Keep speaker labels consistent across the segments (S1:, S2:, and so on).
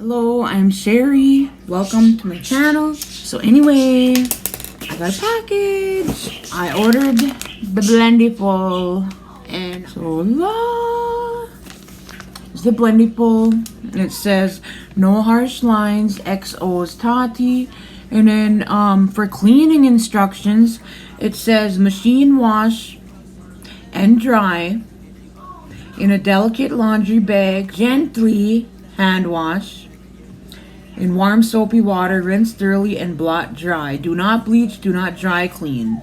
S1: Hello, I'm Sherry. Welcome to my channel. So anyway, I got a package. I ordered the Blendiful and so it's the Blendiful. It says no harsh lines, XO's Tati. And then for cleaning instructions, it says machine wash and dry in a delicate laundry bag, gently hand wash in warm soapy water, rinse thoroughly and blot dry. Do not bleach, do not dry clean.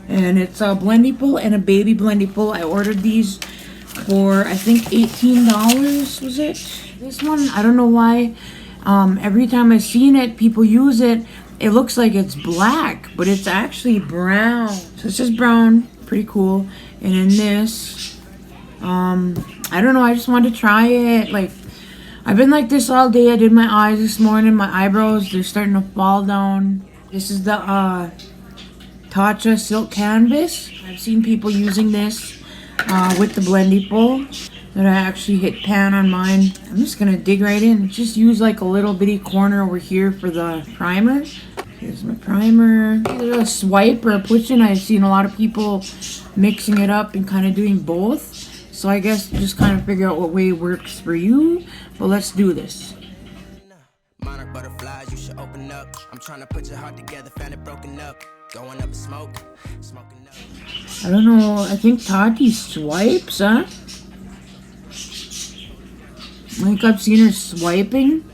S1: And it's a Blendiful and a baby Blendiful. I ordered these for I think $18, was it? This one, I don't know why. Every time I've seen it, people use it, it looks like it's black, but it's actually brown. So it's just brown, pretty cool. And then this, I don't know, I just wanted to try it. Like, I've been like this all day. I did my eyes this morning. My eyebrows, they're starting to fall down. This is the Tatcha Silk Canvas. I've seen people using this with the Blendiful that I actually hit pan on mine. I'm just gonna dig right in. Just use like a little bitty corner over here for the primer. Here's my primer. Either a swipe or a push-in. I've seen a lot of people mixing it up and kind of doing both. So I guess just kind of figure out what way works for you. But let's do this.
S2: Monarch butterflies, you should open up. I'm trying to put your heart together, found it broken up. Going up in smoke, smoking up.
S1: I don't know, I think Tati swipes, huh? I think I've seen her swiping.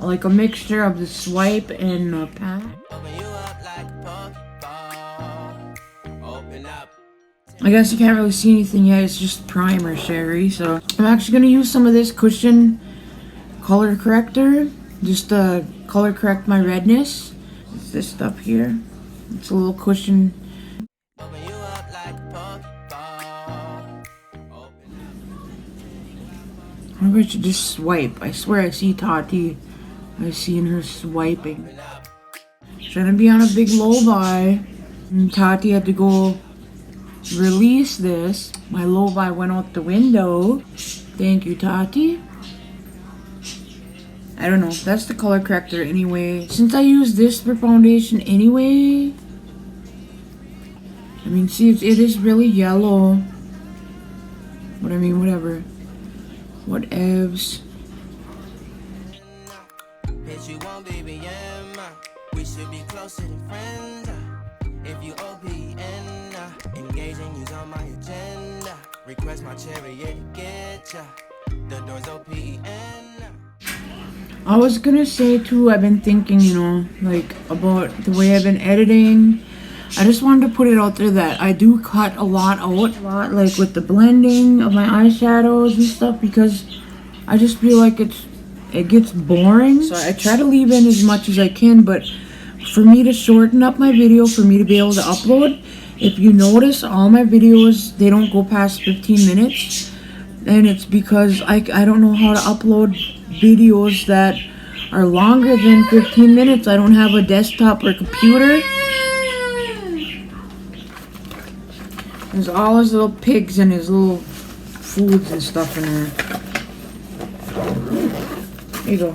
S1: Like a mixture of the swipe and the pan.
S2: Open you up like a Pokeball. Open up.
S1: I guess you can't really see anything yet, it's just primer, Sherry. So I'm actually going to use some of this cushion color corrector just to color correct my redness. It's this stuff here. It's a little cushion.
S2: Open you up like a Pokeball.
S1: Maybe I should just swipe. I swear I see Tati. I've seen her swiping. Trying to be on a big low buy. And Tati had to go release this. My low buy went out the window. Thank you, Tati. I don't know. That's the color corrector anyway. Since I use this for foundation anyway, I mean, see, it is really yellow. But I mean, whatever. Whatevs.
S2: Bitch, you won't be we should be closer than friends. If you OPN, engaging you's on my agenda. Request my chariot to get ya. The door's OPN.
S1: I was gonna say too, I've been thinking, you know, like about the way I've been editing. I just wanted to put it out there that I do cut a lot out, like with the blending of my eyeshadows and stuff, because I just feel like it gets boring. So I try to leave in as much as I can, but for me to shorten up my video, for me to be able to upload, if you notice, all my videos, they don't go past 15 minutes. And it's because I don't know how to upload videos that are longer than 15 minutes. I don't have a desktop or computer. There's all his little pigs and his little foods and stuff in there. There you go.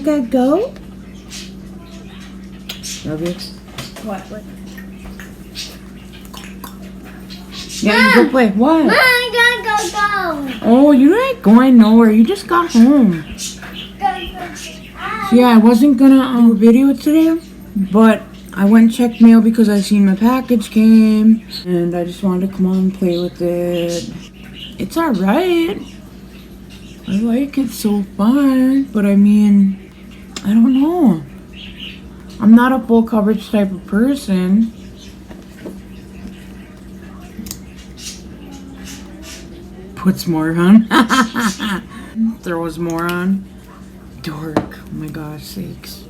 S1: Go, go. Love you. What? Yeah, you go play. What?
S3: Go.
S1: Oh, you're not going nowhere. You just got home. So yeah, I wasn't gonna do a video today, but I went and checked mail because I seen my package came, and I just wanted to come on and play with it. It's alright. I like it so far, but I mean, I don't know. I'm not a full coverage type of person. Puts more on. Throws more on. Dork. Oh my gosh sakes.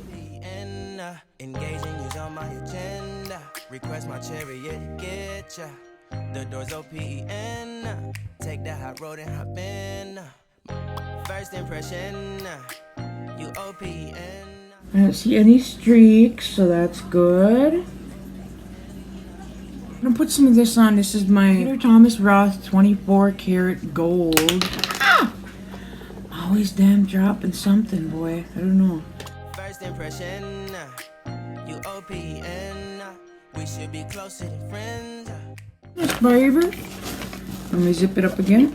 S2: Engaging you's on my agenda. Request my chariot to get ya. The door's OPN. Take the hot road and hop in. First impression, you OPN.
S1: I don't see any streaks, so that's good. gonna put some of this on. This is my Peter Thomas Roth 24 karat gold. Ah! Always damn dropping something, boy. I don't know.
S2: First impression, you OPN. We should be closer than friends.
S1: This flavor. Let me zip it up again.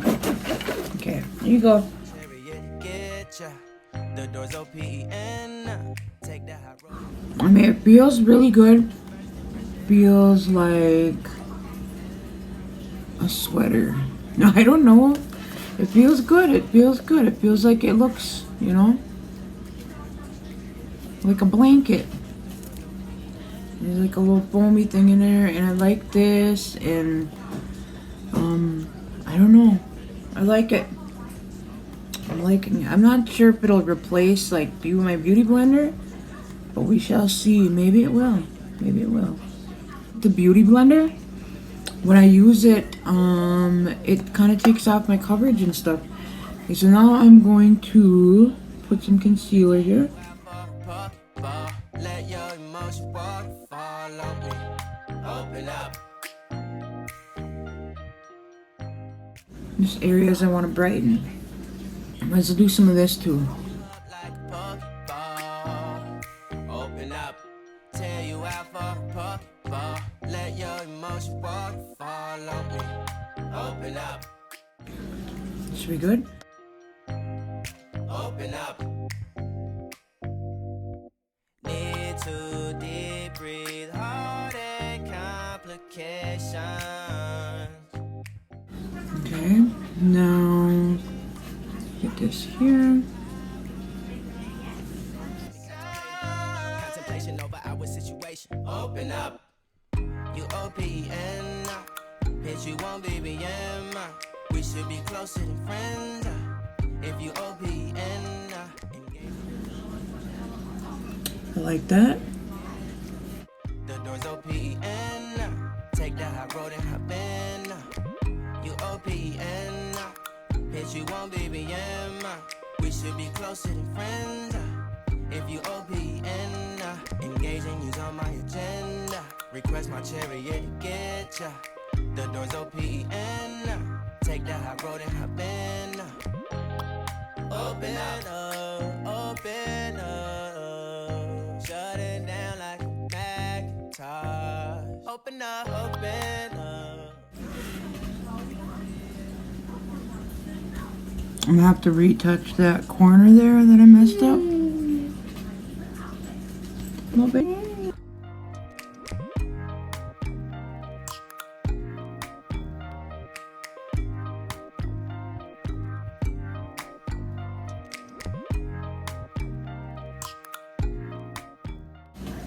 S1: Okay, here you go.
S2: The doors OPN. Take that hot road.
S1: I mean, it feels really good. Feels like a sweater. No, I don't know. It feels good. It feels good. It feels like it looks, you know, like a blanket. There's like a little foamy thing in there, and I like this, and I don't know. I like it. I'm liking it. I'm not sure if it'll replace like my beauty blender, but we shall see. Maybe it will. Maybe it will. The beauty blender, when I use it, it kind of takes off my coverage and stuff. Okay, so now I'm going to put some concealer here.
S2: Let your emotion waterfall on me. Open up.
S1: Just areas I want to brighten. Let's do some of this too.
S2: Like a Pokeball. Open up. Tear you out for a Pokeball. Let your emotion waterfall on me. Open up.
S1: Should be good?
S2: Open up. Need to deep breathe. Heart and complications.
S1: Okay, now get this here.
S2: Contemplation over our situation. Open up. You OPN. Bitch, you won't BBM. We should be closer than friends. If you OPN.
S1: I like that.
S2: The doors OPN. Take that high road and hop in. You OPN. Bitch, you won't BBM. We should be closer than friends. If you OPN. Engaging you's on my agenda. Request my chariot to get ya. The doors OPN. Take that high road and hop in. Open up, open up. Shut it down like a Macintosh. Open up, open up.
S1: I'm gonna have to retouch that corner there that I messed up. A little bit.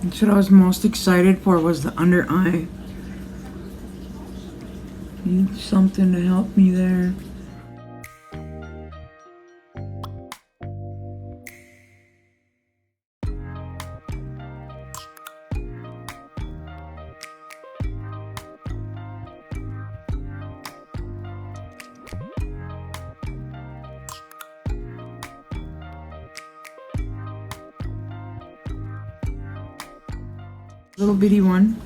S1: That's what I was most excited for, was the under eye. Need something to help me there. Little bitty one.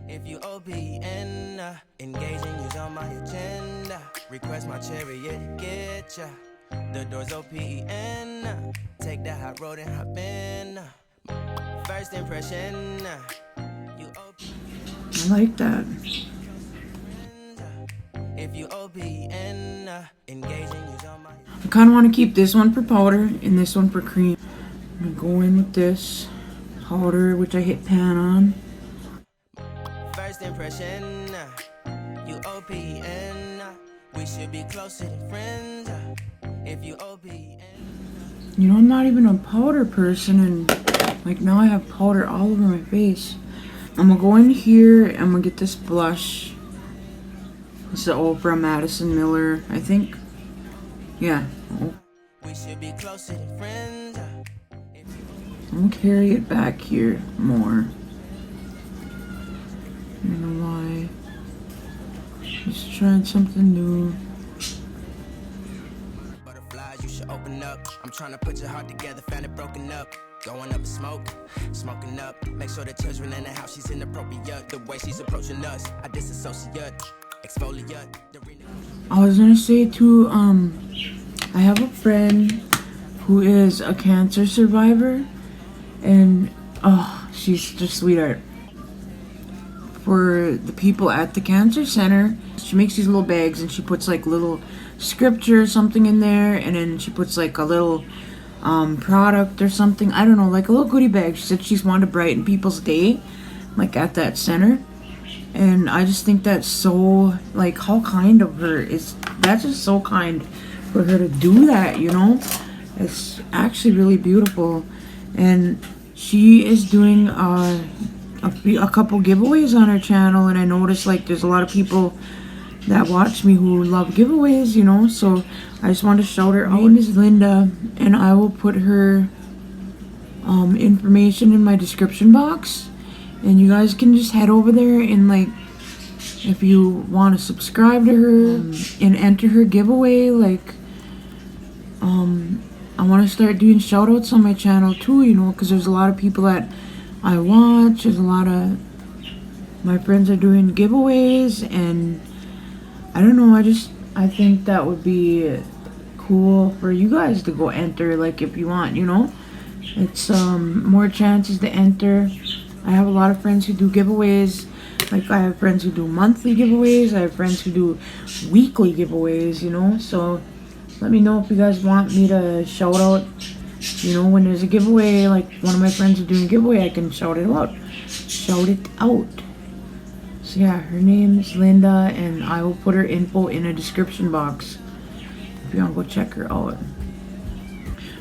S2: If you OPN, engaging you's on my agenda. Request my chariot to get ya. The doors OPN. Take that hot road and hop in. First impression, you OPN.
S1: I like that.
S2: If you OPN, engaging you's on my.
S1: I kind of want to keep this one for powder and this one for cream. I'm gonna go in with this powder, which I hit pan on.
S2: First impression, you OPN. We should be closer than friends. If you OPN.
S1: You know, I'm not even a powder person, and like now I have powder all over my face. I'm gonna go in here and I'm gonna get this blush. It's the Oprah Madison Miller, I think. Yeah.
S2: We should be closer than friends.
S1: I'm gonna carry it back here more. I don't know why. Just trying something new.
S2: Butterflies, you should open up. I'm trying to put your heart together, found it broken up. Throwing up a smoke, smoking up. Make sure the children in the house, she's inappropriate. The way she's approaching us, I disassociate, exfoliate.
S1: I was gonna say too, I have a friend who is a cancer survivor, and she's just sweetheart. For the people at the cancer center, she makes these little bags and she puts like little scripture or something in there, and then she puts like a little product or something, I don't know, like a little goodie bag. She said she's wanted to brighten people's day, like at that center. And I just think that's so, like, how kind of her is. That's just so kind for her to do that, you know. It's actually really beautiful. And she is doing a couple giveaways on her channel, and I noticed like there's a lot of people that watch me who love giveaways, you know. So I just wanted to shout her out. Her name is Linda, and I will put her information in my description box, and you guys can just head over there and, like, if you want to subscribe to her and enter her giveaway. Like, I want to start doing shout outs on my channel too, you know, because there's a lot of people that I watch. There's a lot of my friends are doing giveaways, and I don't know, I think that would be cool for you guys to go enter, like, if you want, you know. It's more chances to enter. I have a lot of friends who do giveaways. Like, I have friends who do monthly giveaways. I have friends who do weekly giveaways, you know. So let me know if you guys want me to shout out, you know, when there's a giveaway. Like, one of my friends is doing a giveaway, I can shout it out. So yeah, her name is Linda, and I will put her info in a description box if you want to go check her out.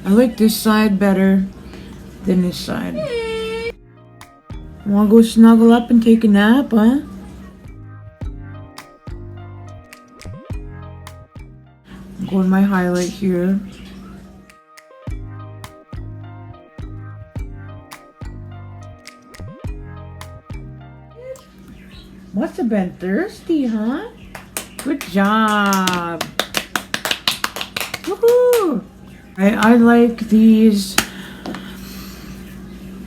S1: I like this side better than this side. Want to go snuggle up and take a nap, huh? Go to my highlight here. Must have been thirsty, huh? Good job. Woohoo! I like these.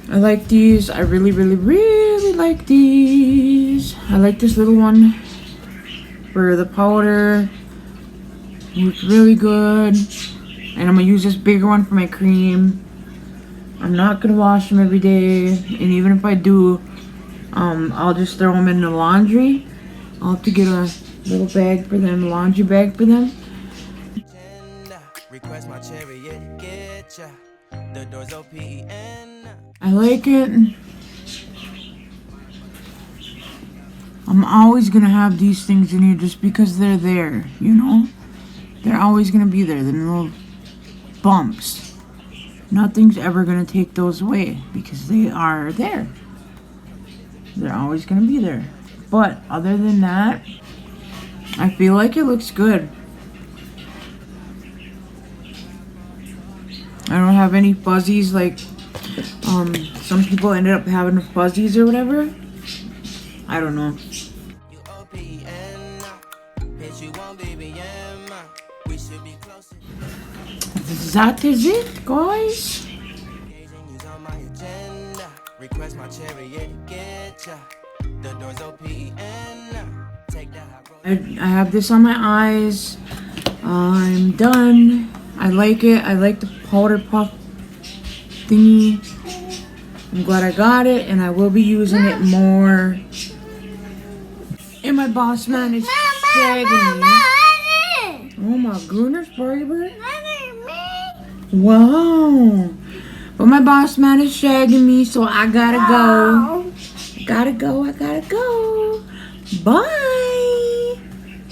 S1: I like these. I really, really, really like these. I like this little one for the powder. Looks really good. And I'm gonna use this bigger one for my cream. I'm not gonna wash them every day, and even if I do, I'll just throw them in the laundry. I'll have to get a little bag for them, a laundry bag for them.
S2: Request my chariot, get ya. The doors open.
S1: I like it. I'm always gonna have these things in here just because they're there, you know? They're always gonna be there, the little bumps. Nothing's ever gonna take those away because they are there. They're always gonna be there. But other than that, I feel like it looks good. I don't have any fuzzies like some people ended up having fuzzies or whatever. I don't know. That is it, guys.
S2: Request my chariot, get ya. The doors open.
S1: I have this on my eyes. I'm done. I like it. I like the powder puff thingy. I'm glad I got it, and I will be using it more. And my boss man is shagging me. Oh my goodness, baby. Wow. But my boss man is shagging me, so I gotta go. I gotta go. Bye.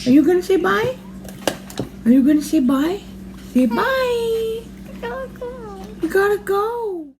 S1: Are you gonna say bye? Are you gonna say bye? Say bye. You gotta go.